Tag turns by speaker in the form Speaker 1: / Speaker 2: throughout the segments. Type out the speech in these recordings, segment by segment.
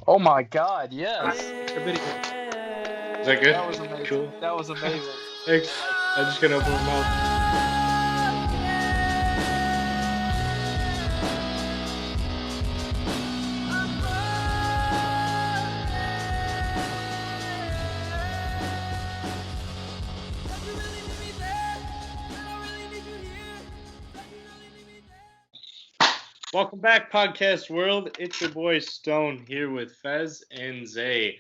Speaker 1: Oh my God! Yes.
Speaker 2: Is that good?
Speaker 1: That was amazing.
Speaker 2: Cool.
Speaker 1: That was amazing.
Speaker 2: Thanks. I'm just gonna open my mouth. Welcome back, podcast world. It's your boy Stone here with Fez and Zay,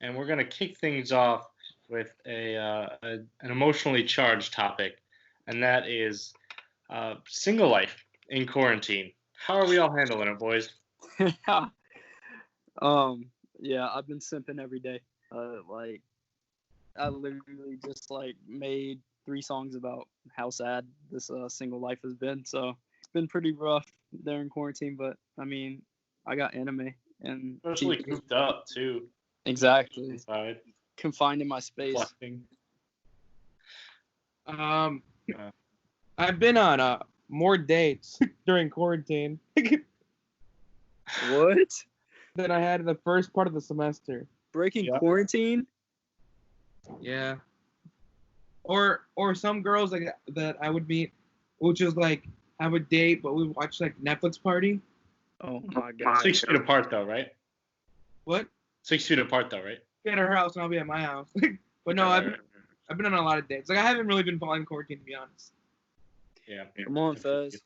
Speaker 2: and we're gonna kick things off with an emotionally charged topic, and that is single life in quarantine. How are we all handling it, boys?
Speaker 3: Yeah, I've been simping every day. I literally just made 3 songs about how sad this single life has been. So it's been pretty rough there in quarantine, but I mean, I got anime and
Speaker 2: Especially cooped up too.
Speaker 3: Exactly.
Speaker 2: Inside.
Speaker 3: Confined in my space.
Speaker 2: Reflecting.
Speaker 4: I've been on more dates during quarantine
Speaker 3: What?
Speaker 4: than I had in the first part of the semester.
Speaker 3: Breaking
Speaker 2: Yeah.
Speaker 3: quarantine?
Speaker 4: Yeah. Or some girls that I would meet, which is like have a date, but we watch like Netflix party.
Speaker 3: Oh my god.
Speaker 2: 6 feet apart though, right?
Speaker 4: What?
Speaker 2: 6 feet apart though, right?
Speaker 4: Be at her house and I'll be at my house. But no,
Speaker 2: Right.
Speaker 4: I've been on a lot of dates. Like I haven't really been following quarantine to be honest.
Speaker 2: Yeah.
Speaker 3: Come on, Fez.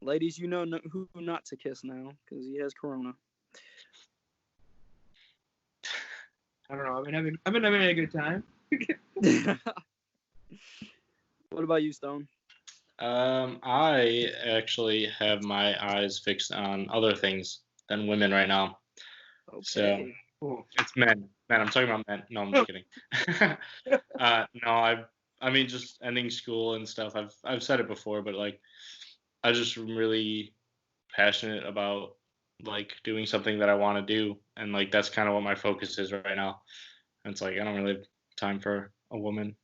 Speaker 3: Ladies, you know who not to kiss now, because he has corona.
Speaker 4: I don't know. I've been having a good time.
Speaker 3: What about you, Stone?
Speaker 2: I actually have my eyes fixed on other things than women right now. So
Speaker 4: Cool.
Speaker 2: it's men. Man, I'm talking about men. No, I'm just kidding. No, I mean just ending school and stuff. I've said it before, but like I just am really passionate about like doing something that I want to do, and like that's kind of what my focus is right now. And it's like I don't really have time for a woman.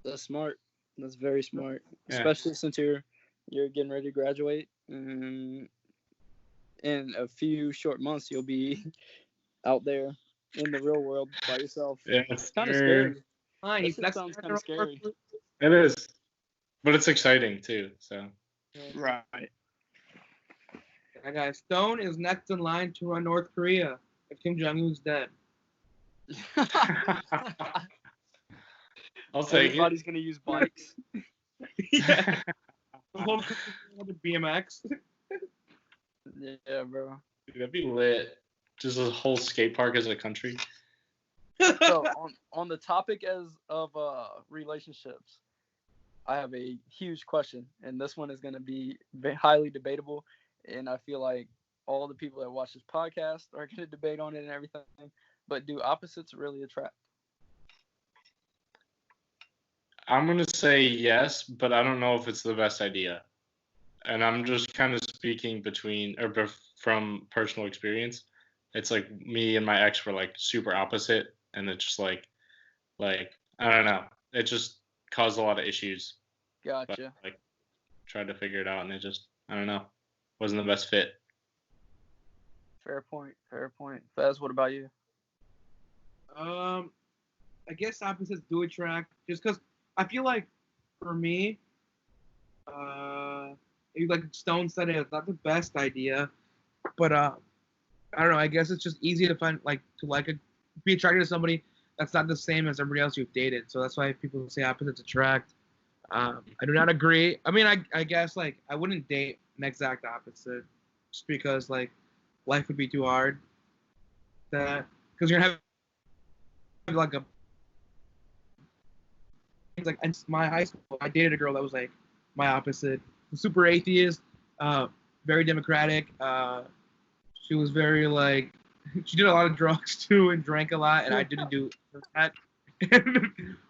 Speaker 3: That's smart. That's very smart,
Speaker 2: Yeah.
Speaker 3: especially since you're getting ready to graduate. In a few short months, you'll be out there in the real world by yourself.
Speaker 2: Yeah,
Speaker 3: It's kind of scary.
Speaker 4: Fine.
Speaker 3: That shit sounds kind of scary.
Speaker 2: It is, but it's exciting too. So
Speaker 4: Right. That guy Stone is next in line to run North Korea if Kim Jong-un's dead.
Speaker 2: I'll take it.
Speaker 3: Everybody's gonna use bikes.
Speaker 4: Yeah. The whole BMX.
Speaker 3: Yeah, bro.
Speaker 2: Dude, that'd be lit. Just a whole skate park as a country.
Speaker 3: So on the topic of relationships, I have a huge question, and this one is going to be highly debatable, and I feel like all the people that watch this podcast are going to debate on it and everything. But do opposites really attract?
Speaker 2: I'm gonna say yes, but I don't know if it's the best idea. And I'm just kind of speaking from personal experience. It's like me and my ex were like super opposite, and it's just like I don't know. It just caused a lot of issues. But
Speaker 3: Gotcha.
Speaker 2: like tried to figure it out, and it just I don't know, wasn't the best fit.
Speaker 3: Fair point. Fair point. Fez, what about you?
Speaker 4: I guess opposites do attract, just because I feel like for me, like Stone said, it's not the best idea, but I don't know. I guess it's just easy to find be attracted to somebody that's not the same as everybody else you've dated. So that's why people say opposites attract. I do not agree. I mean, I guess like I wouldn't date an exact opposite, just because like life would be too hard. Because you're gonna have like in my high school, I dated a girl that was like my opposite, super atheist, very democratic. She was very like, she did a lot of drugs too and drank a lot, and I didn't do that.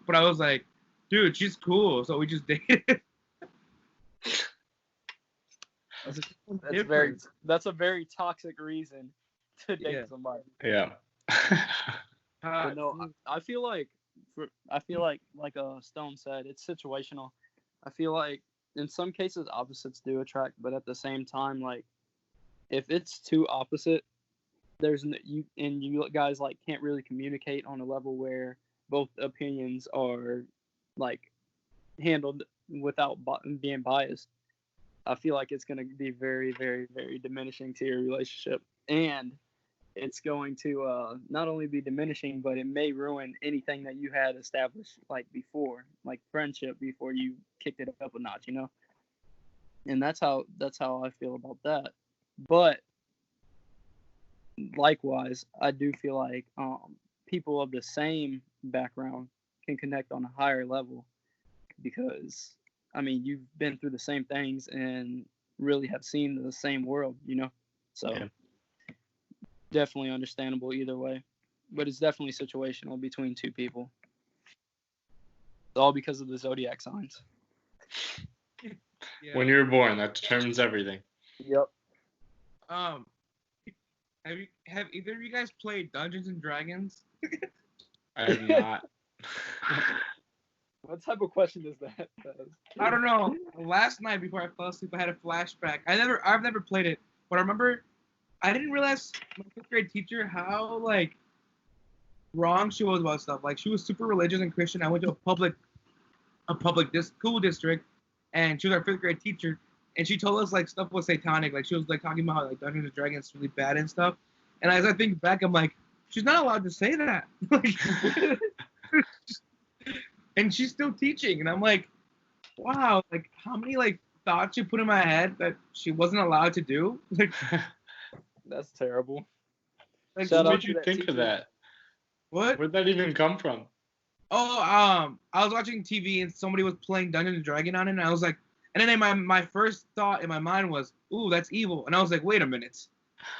Speaker 4: But I was like, dude, she's cool, so we just dated.
Speaker 3: That's a very toxic reason to date somebody.
Speaker 2: Yeah.
Speaker 3: But no, I feel like Stone said, it's situational. I feel like in some cases opposites do attract, but at the same time, like if it's too opposite, you guys like can't really communicate on a level where both opinions are like handled without being biased. I feel like it's going to be very, very, very diminishing to your relationship, and it's going to not only be diminishing, but it may ruin anything that you had established like before, like friendship before you kicked it up a notch, you know. And that's how I feel about that. But likewise, I do feel like people of the same background can connect on a higher level because, I mean, you've been through the same things and really have seen the same world, you know? So
Speaker 2: Yeah.
Speaker 3: Definitely understandable either way. But it's definitely situational between two people. It's all because of the zodiac signs.
Speaker 4: Yeah.
Speaker 2: When you were born, that determines everything.
Speaker 3: Yep.
Speaker 4: Have either of you guys played Dungeons and Dragons?
Speaker 2: I have not.
Speaker 3: What type of question is that?
Speaker 4: I don't know. Last night before I fell asleep, I had a flashback. I've never played it, but I remember I didn't realize my fifth grade teacher how like wrong she was about stuff. Like she was super religious and Christian. I went to a public school district, and she was our fifth grade teacher, and she told us like stuff was satanic. Like she was like talking about how, like Dungeons and Dragons is really bad and stuff. And as I think back, I'm like, she's not allowed to say that. And she's still teaching, and I'm like, wow, like how many like thoughts she put in my head that she wasn't allowed to do. Like,
Speaker 3: That's terrible.
Speaker 4: like
Speaker 3: Shout
Speaker 2: What
Speaker 3: out
Speaker 2: made
Speaker 3: to
Speaker 2: you
Speaker 3: that
Speaker 2: think
Speaker 3: teacher.
Speaker 2: of that?
Speaker 4: what?
Speaker 2: Where'd that even come from?
Speaker 4: Oh, I was watching TV and somebody was playing Dungeons and Dragons on it, and I was like, and then my first thought in my mind was, ooh, that's evil, and I was like, wait a minute,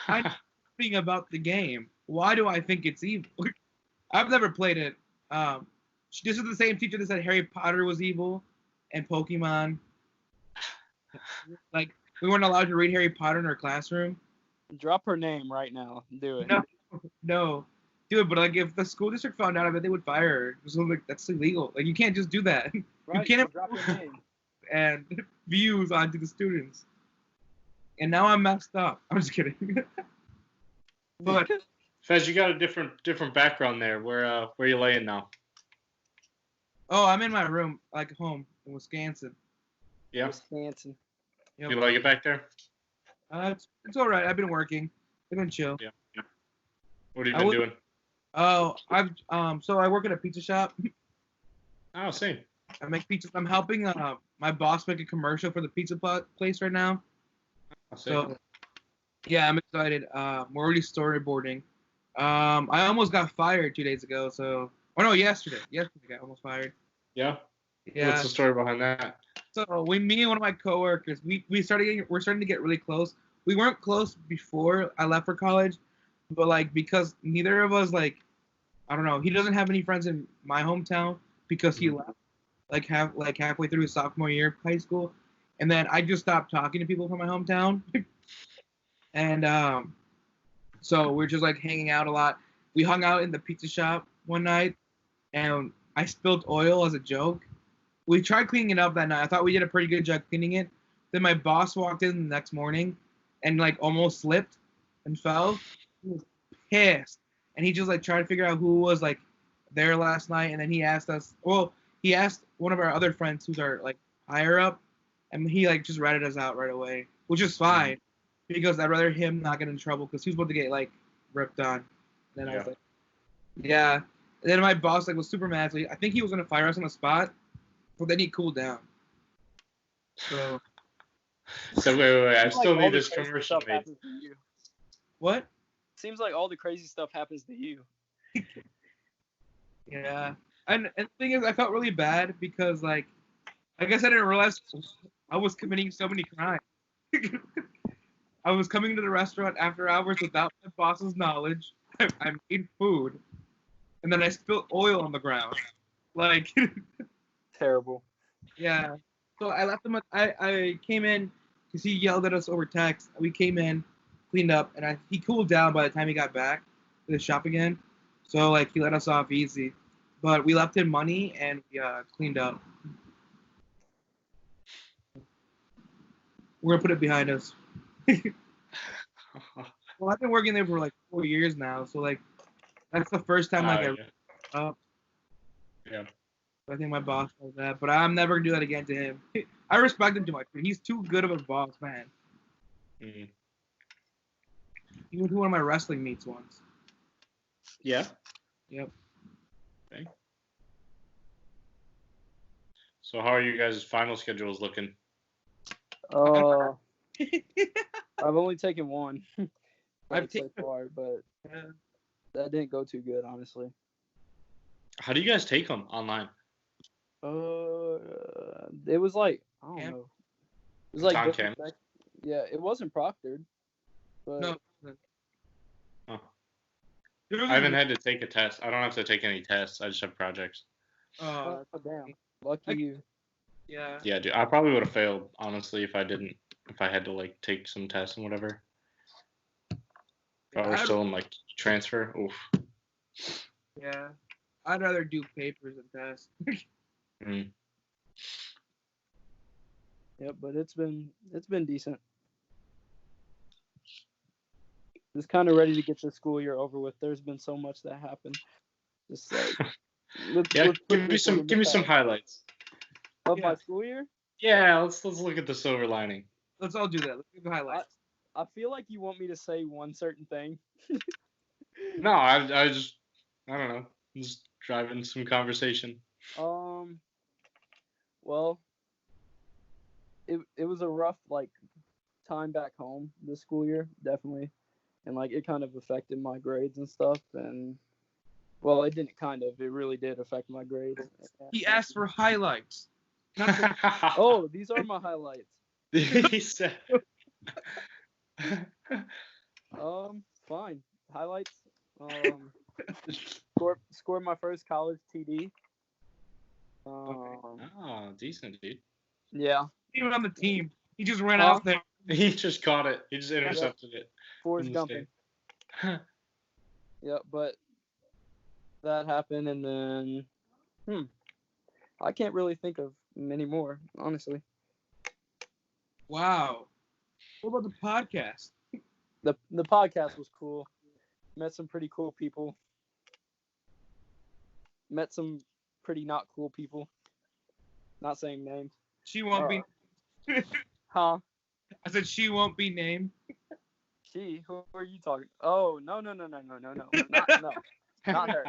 Speaker 4: I'm thinking about the game. Why do I think it's evil? I've never played it. This is the same teacher that said Harry Potter was evil, and Pokemon. Like we weren't allowed to read Harry Potter in our classroom.
Speaker 3: Drop her name right now. Do it.
Speaker 4: No, dude. But like, if the school district found out, I bet they would fire her. So like, that's illegal. Like, you can't just do that.
Speaker 3: Right,
Speaker 4: You can't
Speaker 3: so drop her name.
Speaker 4: and views onto the students. And now I'm messed up. I'm just kidding. But
Speaker 2: Fez, you got a different background there. Where you laying now?
Speaker 4: oh, I'm in my room, like home in Wisconsin.
Speaker 2: Yeah.
Speaker 3: Wisconsin.
Speaker 4: Yep.
Speaker 2: You like it back there?
Speaker 4: It's all right. I've been working. I've been chill.
Speaker 2: Yeah. What have you been doing?
Speaker 4: Oh, so I work at a pizza shop.
Speaker 2: Oh, same.
Speaker 4: I make pizzas. I'm helping my boss make a commercial for the pizza place right now.
Speaker 2: Oh, same.
Speaker 4: So yeah, I'm excited. We're already storyboarding. I almost got fired 2 days ago. So, oh no, yesterday. Yesterday I got almost fired.
Speaker 2: Yeah.
Speaker 4: Yeah.
Speaker 2: What's the story behind that?
Speaker 4: So me and one of my coworkers, we're starting to get really close. We weren't close before I left for college, but like because neither of us like, I don't know, he doesn't have any friends in my hometown because he left halfway through his sophomore year of high school, and then I just stopped talking to people from my hometown, and so we're just like hanging out a lot. We hung out in the pizza shop one night, and I spilled oil as a joke. We tried cleaning it up that night. I thought we did a pretty good job cleaning it. Then my boss walked in the next morning and like almost slipped and fell. He was pissed. And he just like tried to figure out who was like there last night. And then he asked us, he asked one of our other friends who's our like higher up, and he like just ratted us out right away, which is fine because I'd rather him not get in trouble because he was about to get like ripped on. And then I was like, yeah. And then my boss like was super mad. So I think he was gonna fire us on the spot. But then he cooled down. So
Speaker 2: wait. I still
Speaker 3: Like, all
Speaker 2: need
Speaker 3: the
Speaker 2: this
Speaker 3: crazy
Speaker 2: commercial
Speaker 3: stuff
Speaker 2: made.
Speaker 3: happens to you.
Speaker 4: what?
Speaker 3: Seems like all the crazy stuff happens to you.
Speaker 4: Yeah. And the thing is, I felt really bad because like I guess I didn't realize I was committing so many crimes. I was coming to the restaurant after hours without my boss's knowledge. I made food, and then I spilled oil on the ground. Like.
Speaker 3: Terrible.
Speaker 4: Yeah. So I left him. I came in because he yelled at us over text. We came in, cleaned up, and he cooled down by the time he got back to the shop again. So like he let us off easy, but we left him money and we cleaned up. We're gonna put it behind us. Well, I've been working there for like 4 years now, so like that's the first time like
Speaker 2: yeah.
Speaker 4: up.
Speaker 2: Yeah.
Speaker 4: I think my boss knows that, but I'm never gonna do that again to him. I respect him too much, but he's too good of a boss, man.
Speaker 2: Mhm.
Speaker 4: He went to one of my wrestling meets once.
Speaker 2: Yeah.
Speaker 4: Yep.
Speaker 2: Okay. So how are you guys' final schedules looking?
Speaker 3: I've only taken one.
Speaker 4: I've
Speaker 3: so
Speaker 4: taken.
Speaker 3: far, but that didn't go too good, honestly.
Speaker 2: How do you guys take them online?
Speaker 3: It was like I don't know. It was like
Speaker 2: on
Speaker 3: different yeah, it wasn't proctored, but
Speaker 4: No.
Speaker 2: Oh.
Speaker 4: There was
Speaker 2: I haven't had to take a test. I don't have to take any tests. I just have projects.
Speaker 3: oh, damn, lucky you.
Speaker 4: Yeah.
Speaker 2: Yeah, dude. I probably would have failed, honestly, if I had to like take some tests and whatever. If I were still in like transfer. Oof.
Speaker 4: Yeah. I'd rather do papers than tests.
Speaker 2: Mm.
Speaker 3: Yep, but it's been decent. Just kind of ready to get the school year over with. There's been so much that happened. Just like
Speaker 2: Yeah,
Speaker 3: let's put
Speaker 2: give me
Speaker 3: this one
Speaker 2: some
Speaker 3: in
Speaker 2: give
Speaker 3: the
Speaker 2: me some
Speaker 3: past.
Speaker 2: highlights.
Speaker 3: Of
Speaker 4: Yeah.
Speaker 3: my school year.
Speaker 2: Yeah, let's look at the silver lining.
Speaker 4: Let's all do that. Let's do the highlights.
Speaker 3: I feel like you want me to say one certain thing.
Speaker 2: No, I don't know. Just driving some conversation.
Speaker 3: Well, it was a rough like time back home this school year, definitely, and like it kind of affected my grades and stuff. And well, it didn't kind of, it really did affect my grades.
Speaker 4: He asked for highlights.
Speaker 3: Oh, these are my highlights.
Speaker 2: He said.
Speaker 3: Fine. Highlights. Scored my first college TD.
Speaker 2: Oh, decent, dude.
Speaker 3: Yeah.
Speaker 4: Even on the team, he just ran out there.
Speaker 2: He just caught it. He just intercepted it.
Speaker 3: Forrest Gumping. Yeah, but that happened, and then I can't really think of many more, honestly.
Speaker 4: Wow. What about the podcast?
Speaker 3: The podcast was cool. Met some pretty cool people. Met some pretty not cool people. Not saying names.
Speaker 4: She won't be.
Speaker 3: Huh?
Speaker 4: I said she won't be named.
Speaker 3: She? Who are you talking? Oh, no. Not her.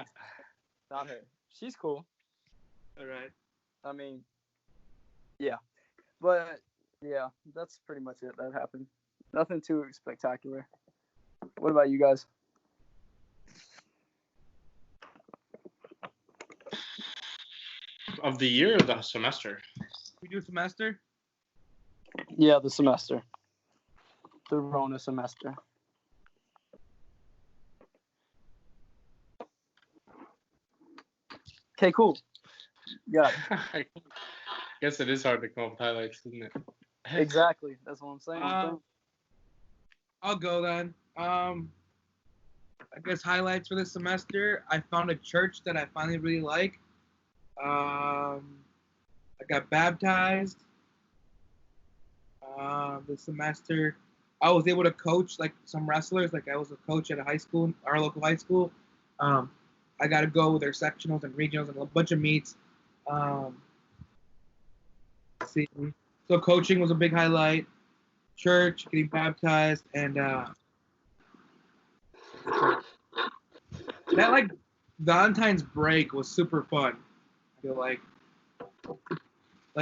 Speaker 3: Not her. She's cool.
Speaker 4: All right.
Speaker 3: I mean, yeah. But, yeah, that's pretty much it that happened. Nothing too spectacular. What about you guys?
Speaker 2: Of the year or the semester?
Speaker 4: We do semester?
Speaker 3: Yeah, the semester. The Rona semester. Okay, cool. Yeah.
Speaker 2: I guess it is hard to come up with highlights, isn't it?
Speaker 3: Exactly. That's what I'm saying.
Speaker 4: I'll go then. I guess highlights for this semester. I found a church that I finally really like. I got baptized. This semester, I was able to coach like some wrestlers. Like I was a coach at a high school, our local high school. I got to go with their sectionals and regionals and a bunch of meets. Let's see. So coaching was a big highlight. Church, getting baptized, and that like Valentine's break was super fun. I feel like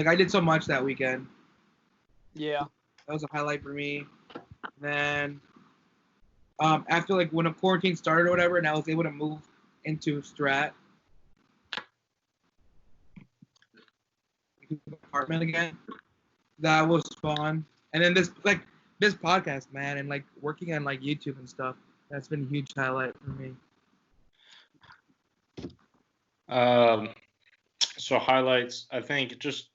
Speaker 4: I did so much that weekend.
Speaker 3: Yeah.
Speaker 4: That was a highlight for me. And then after like when a quarantine started or whatever, and I was able to move into Strat apartment again. That was fun. And then this podcast, man, and like working on like YouTube and stuff. That's been a huge highlight for me.
Speaker 2: So highlights, I think just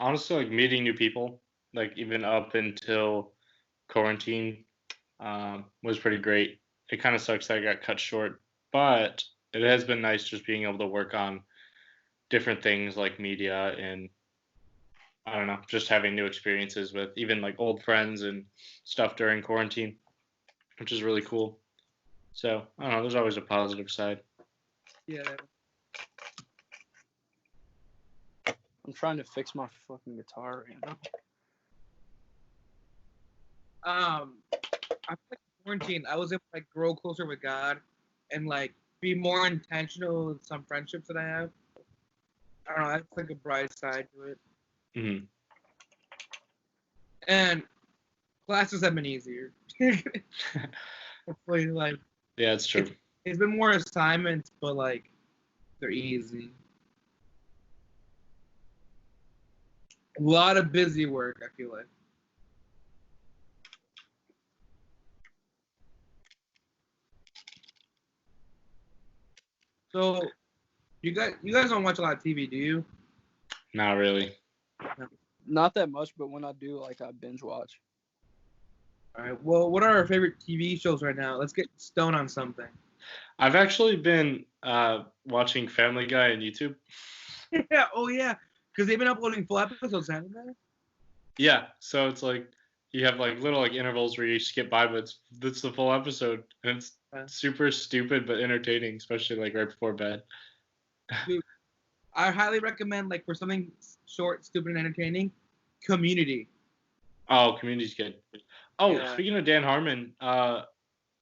Speaker 2: honestly like meeting new people, like even up until quarantine, was pretty great. It kind of sucks that I got cut short, but it has been nice just being able to work on different things like media and I don't know, just having new experiences with even like old friends and stuff during quarantine. which is really cool. So I don't know. There's always a positive side.
Speaker 4: Yeah.
Speaker 3: I'm trying to fix my fucking guitar right now.
Speaker 4: I feel like quarantine, I was able to like grow closer with God and like be more intentional with some friendships that I have. I don't know, that's like a bright side to it.
Speaker 2: Hmm.
Speaker 4: And classes have been easier. Hopefully, like
Speaker 2: Yeah, it's true.
Speaker 4: it's been more assignments, but like they're easy. A lot of busy work, I feel like. So, you guys don't watch a lot of TV, do you?
Speaker 2: Not really.
Speaker 3: Not that much, but when I do, like, I binge watch.
Speaker 4: All right. Well, what are our favorite TV shows right now? Let's get stoned on something.
Speaker 2: I've actually been watching Family Guy on YouTube.
Speaker 4: Yeah. Oh yeah. Because they've been uploading full episodes, haven't they?
Speaker 2: Yeah, so it's like you have like little like intervals where you skip by, but it's the full episode, and it's super stupid but entertaining, especially like right before bed.
Speaker 4: Dude, I highly recommend, like, for something short, stupid, and entertaining, Community.
Speaker 2: Oh, Community's good. Oh,
Speaker 4: Yeah.
Speaker 2: speaking of Dan Harmon,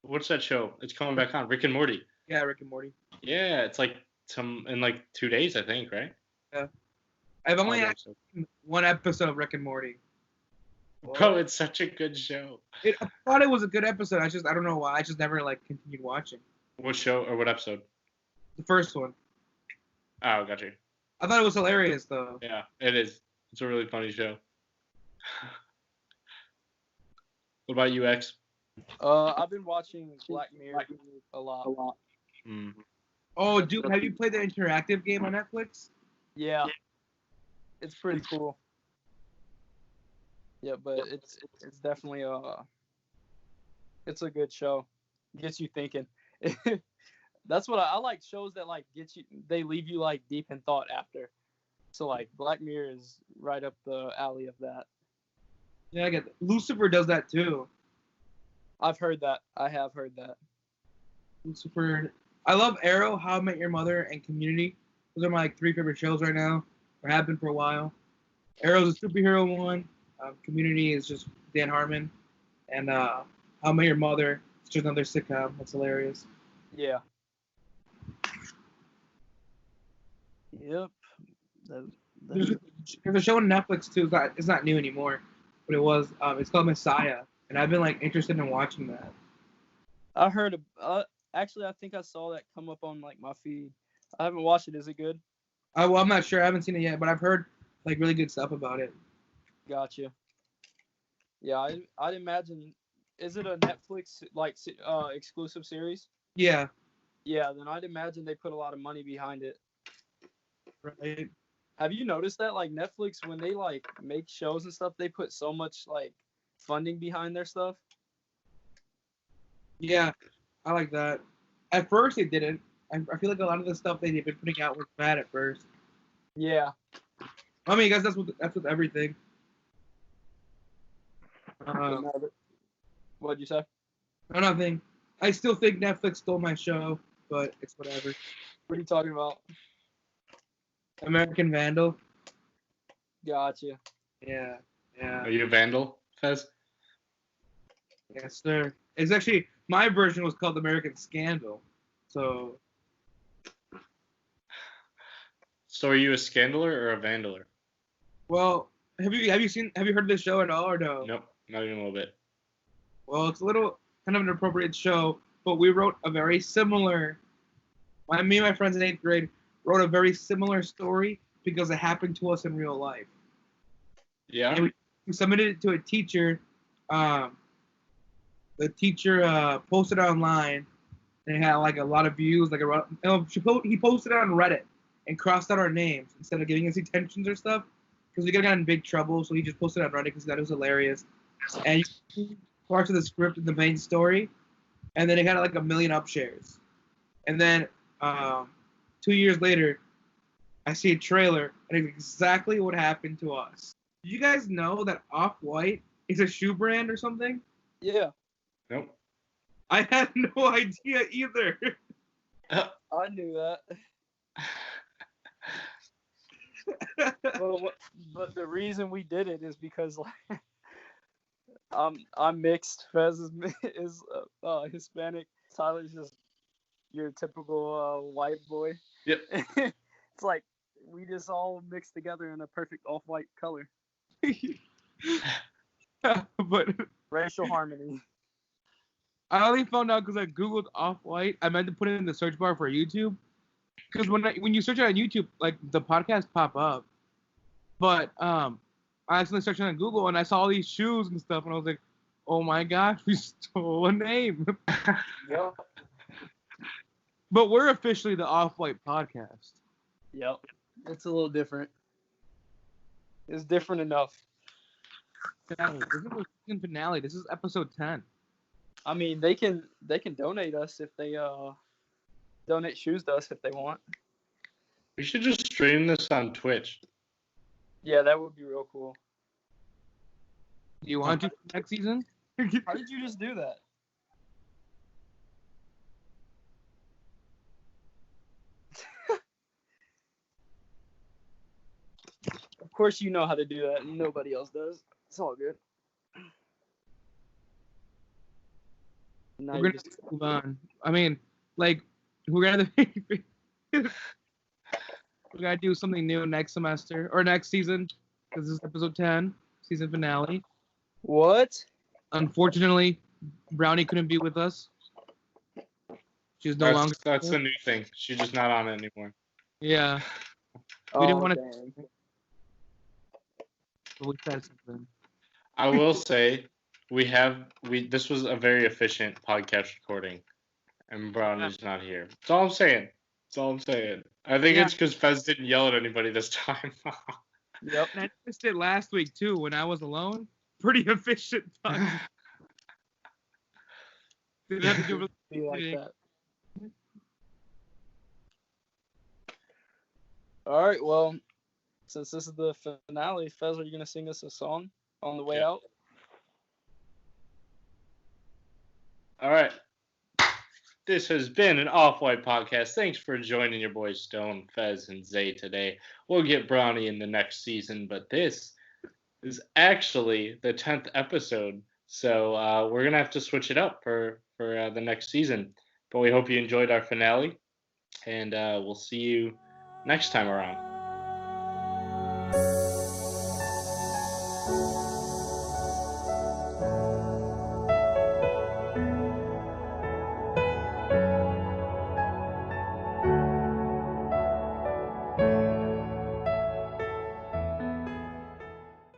Speaker 2: what's that show? It's coming back on, Rick and Morty.
Speaker 4: Yeah, Rick and Morty.
Speaker 2: Yeah, it's like in like 2 days, I think, right?
Speaker 4: Yeah. I've only
Speaker 2: Oh,
Speaker 4: actually seen one episode of Rick and Morty.
Speaker 2: Bro, it's such a good show.
Speaker 4: I thought it was a good episode. I don't know why. I just never like continued watching.
Speaker 2: What show or what episode?
Speaker 4: The first one.
Speaker 2: Oh, got you.
Speaker 4: I thought it was hilarious though.
Speaker 2: Yeah, it is. It's a really funny show. What about you, X?
Speaker 3: I've been watching Black Mirror a lot.
Speaker 2: Mm.
Speaker 4: Oh, dude, have you played the interactive game on Netflix?
Speaker 3: Yeah. It's pretty cool. Yeah, but it's definitely it's a good show. Gets you thinking. That's what I like, shows that like they leave you like deep in thought after. So like Black Mirror is right up the alley of that.
Speaker 4: Yeah, I get that. Lucifer does that too.
Speaker 3: I've heard that. I have heard that.
Speaker 4: Lucifer. I love Arrow, How I Met Your Mother, and Community. Those are my like 3 favorite shows right now. Or have been for a while. Arrow's a superhero one. Community is just Dan Harmon. And How I Met Your Mother. It's just another sitcom. That's hilarious.
Speaker 3: Yeah. Yep.
Speaker 4: There's a show on Netflix too. It's not new anymore, but it was. It's called Messiah, and I've been like interested in watching that.
Speaker 3: I heard. Actually, I think I saw that come up on like my feed. I haven't watched it. Is it good?
Speaker 4: Well, I'm not sure. I haven't seen it yet, but I've heard like really good stuff about it.
Speaker 3: Gotcha. Yeah, I'd imagine. Is it a Netflix like exclusive series?
Speaker 4: Yeah.
Speaker 3: Yeah, then I'd imagine they put a lot of money behind it.
Speaker 4: Right.
Speaker 3: Have you noticed that like Netflix, when they like make shows and stuff, they put so much like funding behind their stuff?
Speaker 4: Yeah, I like that. At first, they didn't. I feel like a lot of the stuff they've been putting out was bad at first.
Speaker 3: Yeah.
Speaker 4: I mean, I guess that's with everything.
Speaker 3: What'd you say?
Speaker 4: No, nothing. I still think Netflix stole my show, but it's whatever.
Speaker 3: What are you talking about?
Speaker 4: American Vandal.
Speaker 3: Gotcha.
Speaker 4: Yeah.
Speaker 2: Are you a Vandal, Fez?
Speaker 4: Yes, sir. It's actually, my version was called American Scandal. So
Speaker 2: are you a Scandaler or a Vandaler?
Speaker 4: well, have you heard of this show at all or no?
Speaker 2: Nope, not even a little bit.
Speaker 4: Well, it's a little kind of an appropriate show, but we wrote a very similar. Me and my friends in 8th grade wrote a very similar story because it happened to us in real life.
Speaker 2: Yeah.
Speaker 4: And we submitted it to a teacher. The teacher posted it online, and it had like a lot of views. He posted it on Reddit and crossed out our names instead of giving us detentions or stuff, because we could have gotten in big trouble. So he just posted it on Reddit because he thought it was hilarious. And you see parts of the script in the main story, and then it had like 1 million upshares. And then 2 years later, I see a trailer, and it's exactly what happened to us. Do you guys know that Off-White is a shoe brand or something?
Speaker 3: Yeah.
Speaker 2: Nope.
Speaker 4: I had no idea either.
Speaker 3: I knew that. But the reason we did it is because like I'm mixed. Fez is Hispanic. Tyler's just your typical white boy.
Speaker 2: Yep.
Speaker 3: It's like we just all mixed together in a perfect off-white color.
Speaker 4: But
Speaker 3: Racial harmony.
Speaker 4: I only found out because I googled off-white. I meant to put it in the search bar for YouTube. Because when you search it on YouTube, like the podcasts pop up. But I accidentally searched it on Google and I saw all these shoes and stuff and I was like, oh my gosh, we stole a name.
Speaker 3: Yep.
Speaker 4: But we're officially the Off-White podcast.
Speaker 3: Yep. It's a little different. It's different enough.
Speaker 4: This is the season finale. This is episode 10.
Speaker 3: I mean, they can donate us if they donate shoes to us if they want.
Speaker 2: We should just stream this on Twitch.
Speaker 3: Yeah, that would be real cool.
Speaker 4: Do you want to next season?
Speaker 3: How did you just do that? Of course you know how to do that, and nobody else does. It's all good. Now
Speaker 4: We're gonna move on. I mean, like, we're gonna we gotta do something new next semester or next season because this is episode 10, season finale.
Speaker 3: What?
Speaker 4: Unfortunately, Brownie couldn't be with us. She's no longer.
Speaker 2: That's the new thing. She's just not on it anymore.
Speaker 4: Yeah. We didn't want to.
Speaker 3: Dang.
Speaker 4: We said something.
Speaker 2: I will say this was a very efficient podcast recording, and Brownie's not here. That's all I'm saying. I think it's because Fez didn't yell at anybody this time.
Speaker 3: Yep.
Speaker 4: And I missed it last week too when I was alone. Pretty efficient time. Didn't have to do
Speaker 3: Be like that. All right. Well, since this is the finale, Fez, are you gonna sing us a song on the way out?
Speaker 2: All right. This has been an Off-White podcast. Thanks for joining your boys Stone, Fez, and Zay today. We'll get Brownie in the next season, but this is actually the 10th episode, so we're gonna have to switch it up for the next season. But we hope you enjoyed our finale, and we'll see you next time around.